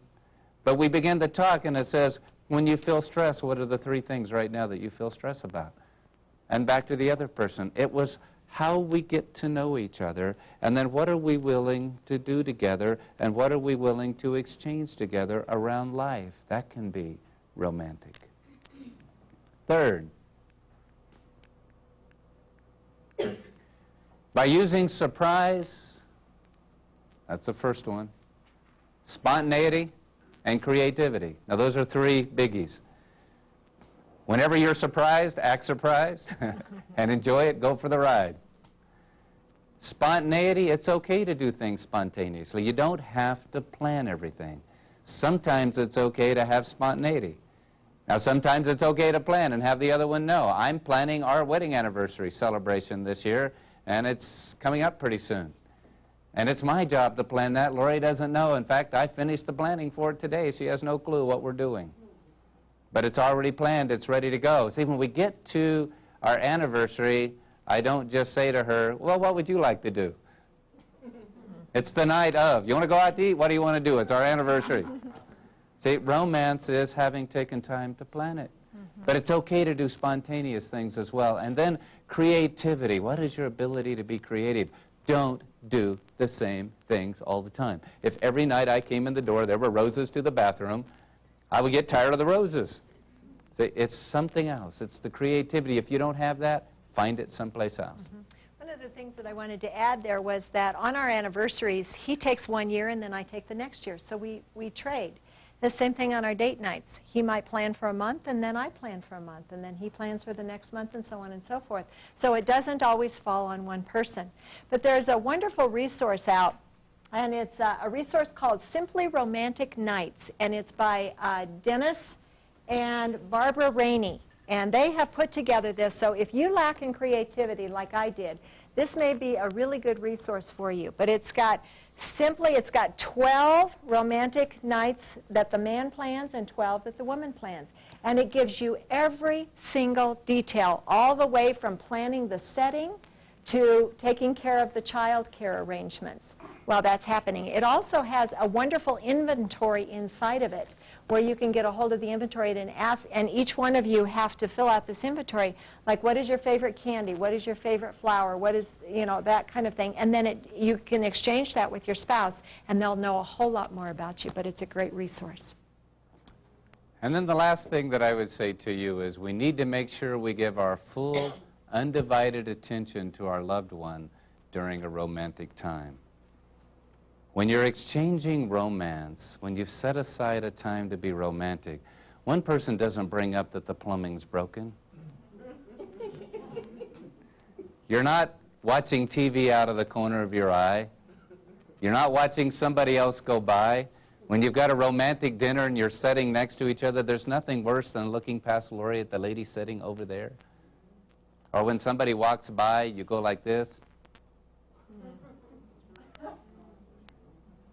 But we began to talk, and it says, when you feel stress, what are the 3 things right now that you feel stress about? And back to the other person. It was how we get to know each other, and then what are we willing to do together, and what are we willing to exchange together around life. That can be romantic. Third, by using surprise, that's the first one, spontaneity, and creativity. Now those are 3 biggies. Whenever you're surprised, act surprised and enjoy it, go for the ride. Spontaneity, it's okay to do things spontaneously. You don't have to plan everything. Sometimes it's okay to have spontaneity. Now sometimes it's okay to plan and have the other one know. I'm planning our wedding anniversary celebration this year and it's coming up pretty soon. And it's my job to plan that. Lori doesn't know. In fact, I finished the planning for it today. She has no clue what we're doing. But it's already planned, it's ready to go. See, when we get to our anniversary, I don't just say to her, well, what would you like to do? It's the night of. You want to go out to eat? What do you want to do? It's our anniversary. See, romance is having taken time to plan it. But it's okay to do spontaneous things as well. And then creativity. What is your ability to be creative? Don't do the same things all the time. If every night I came in the door, there were roses to the bathroom, I would get tired of the roses. It's something else. It's the creativity. If you don't have that, find it someplace else. One of the things that I wanted to add there was that on our anniversaries, he takes 1 year and then I take the next year. So we trade. The same thing on our date nights. He might plan for a month and then I plan for a month and then he plans for the next month and so on and so forth. So it doesn't always fall on one person. But there's a wonderful resource out, and it's a resource called Simply Romantic Nights, and it's by Dennis and Barbara Rainey. And they have put together this, so if you lack in creativity like I did, this may be a really good resource for you. But it's got 12 romantic nights that the man plans and 12 that the woman plans. And it gives you every single detail, all the way from planning the setting to taking care of the child care arrangements while that's happening. It also has a wonderful inventory inside of it where you can get a hold of the inventory and ask, and each one of you have to fill out this inventory, like what is your favorite candy, what is your favorite flower, what is, that kind of thing. And then you can exchange that with your spouse, and they'll know a whole lot more about you, but it's a great resource. And then the last thing that I would say to you is we need to make sure we give our full, undivided attention to our loved one during a romantic time. When you're exchanging romance, when you've set aside a time to be romantic, one person doesn't bring up that the plumbing's broken. You're not watching TV out of the corner of your eye. You're not watching somebody else go by. When you've got a romantic dinner and you're sitting next to each other, there's nothing worse than looking past Lori at the lady sitting over there. Or when somebody walks by, you go like this.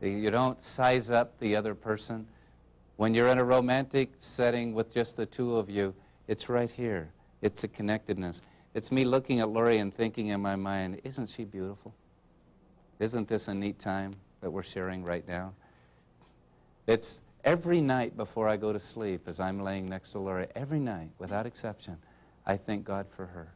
You don't size up the other person. When you're in a romantic setting with just the two of you, it's right here. It's a connectedness. It's me looking at Lori and thinking in my mind, isn't she beautiful? Isn't this a neat time that we're sharing right now? It's every night before I go to sleep, as I'm laying next to Lori, every night, without exception, I thank God for her.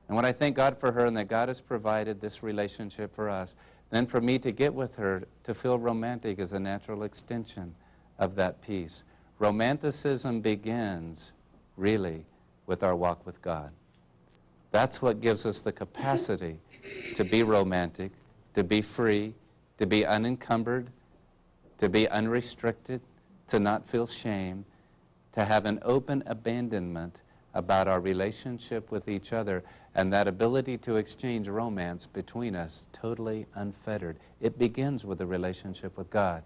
And when I thank God for her and that God has provided this relationship for us, then for me to get with her, to feel romantic is a natural extension of that peace. Romanticism begins, really, with our walk with God. That's what gives us the capacity to be romantic, to be free, to be unencumbered, to be unrestricted, to not feel shame, to have an open abandonment about our relationship with each other, and that ability to exchange romance between us totally unfettered. It begins with a relationship with God.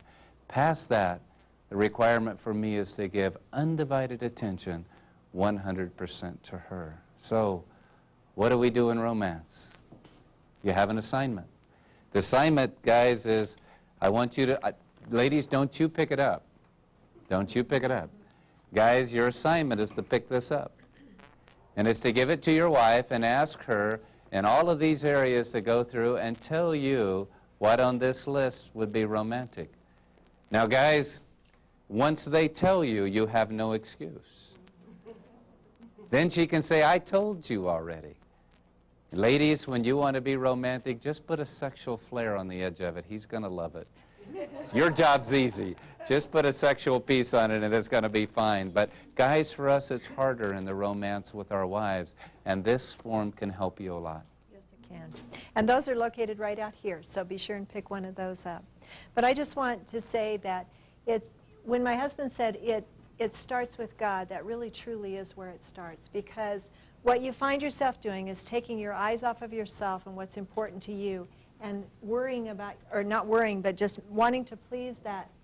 Past that, the requirement for me is to give undivided attention 100% to her. So, what do we do in romance? You have an assignment. The assignment, guys, is I want you to, ladies, don't you pick it up. Don't you pick it up. Guys, your assignment is to pick this up. And it's to give it to your wife and ask her in all of these areas to go through and tell you what on this list would be romantic. Now, guys, once they tell you, you have no excuse. Then she can say, I told you already. Ladies, when you want to be romantic, just put a sexual flair on the edge of it. He's going to love it. Your job's easy. Just put a sexual piece on it and it's going to be fine. But guys, for us, it's harder in the romance with our wives. And this form can help you a lot. Yes, it can. And those are located right out here. So be sure and pick one of those up. But I just want to say that when my husband said it starts with God, that really truly is where it starts. Because what you find yourself doing is taking your eyes off of yourself and what's important to you, and worrying about, or not worrying, but just wanting to please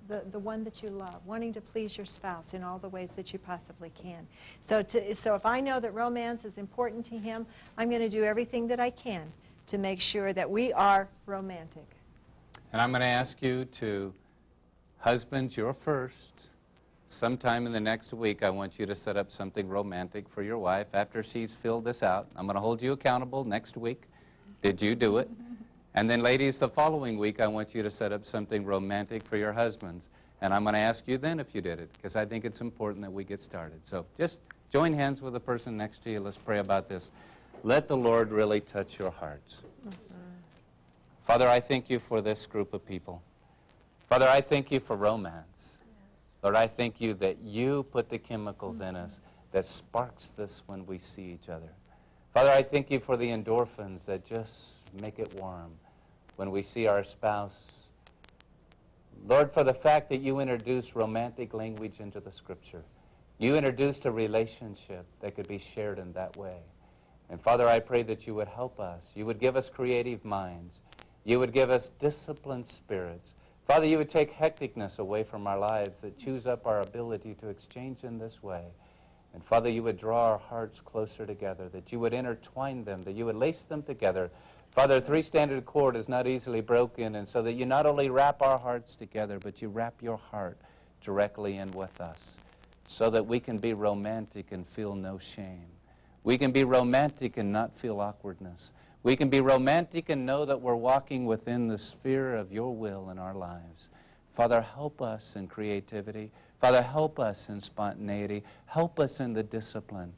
the one that you love, wanting to please your spouse in all the ways that you possibly can. So if I know that romance is important to him, I'm going to do everything that I can to make sure that we are romantic. And I'm going to ask you to, husbands, you're first. Sometime in the next week, I want you to set up something romantic for your wife after she's filled this out. I'm going to hold you accountable next week. Did you do it? And then, ladies, the following week, I want you to set up something romantic for your husbands. And I'm going to ask you then if you did it, because I think it's important that we get started. So just Join hands with the person next to you. Let's pray about this. Let the Lord really touch your hearts. Father, I thank you for this group of people. Father, I thank you for romance. Lord, I thank you that you put the chemicals in us that sparks this when we see each other. Father, I thank you for the endorphins that just make it warm when we see our spouse. Lord, for the fact that you introduced romantic language into the Scripture. You introduced a relationship that could be shared in that way. And Father, I pray that you would help us. You would give us creative minds. You would give us disciplined spirits. Father, you would take hecticness away from our lives that chews up our ability to exchange in this way. And Father, you would draw our hearts closer together, that you would intertwine them, that you would lace them together. Father, a three-stranded cord is not easily broken, and so that you not only wrap our hearts together, but you wrap your heart directly in with us, so that we can be romantic and feel no shame. We can be romantic and not feel awkwardness. We can be romantic and know that we're walking within the sphere of your will in our lives. Father, help us in creativity. Father, help us in spontaneity. Help us in the discipline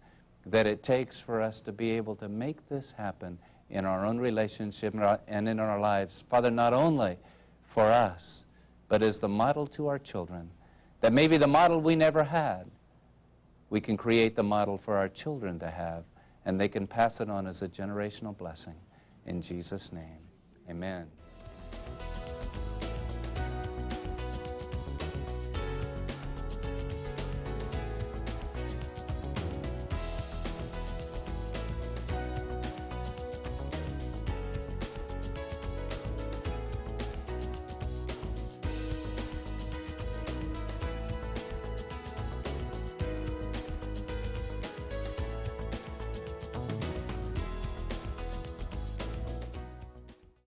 that it takes for us to be able to make this happen in our own relationship and in our lives. Father, not only for us, but as the model to our children, that maybe the model we never had, we can create the model for our children to have, and they can pass it on as a generational blessing. In Jesus' name, amen.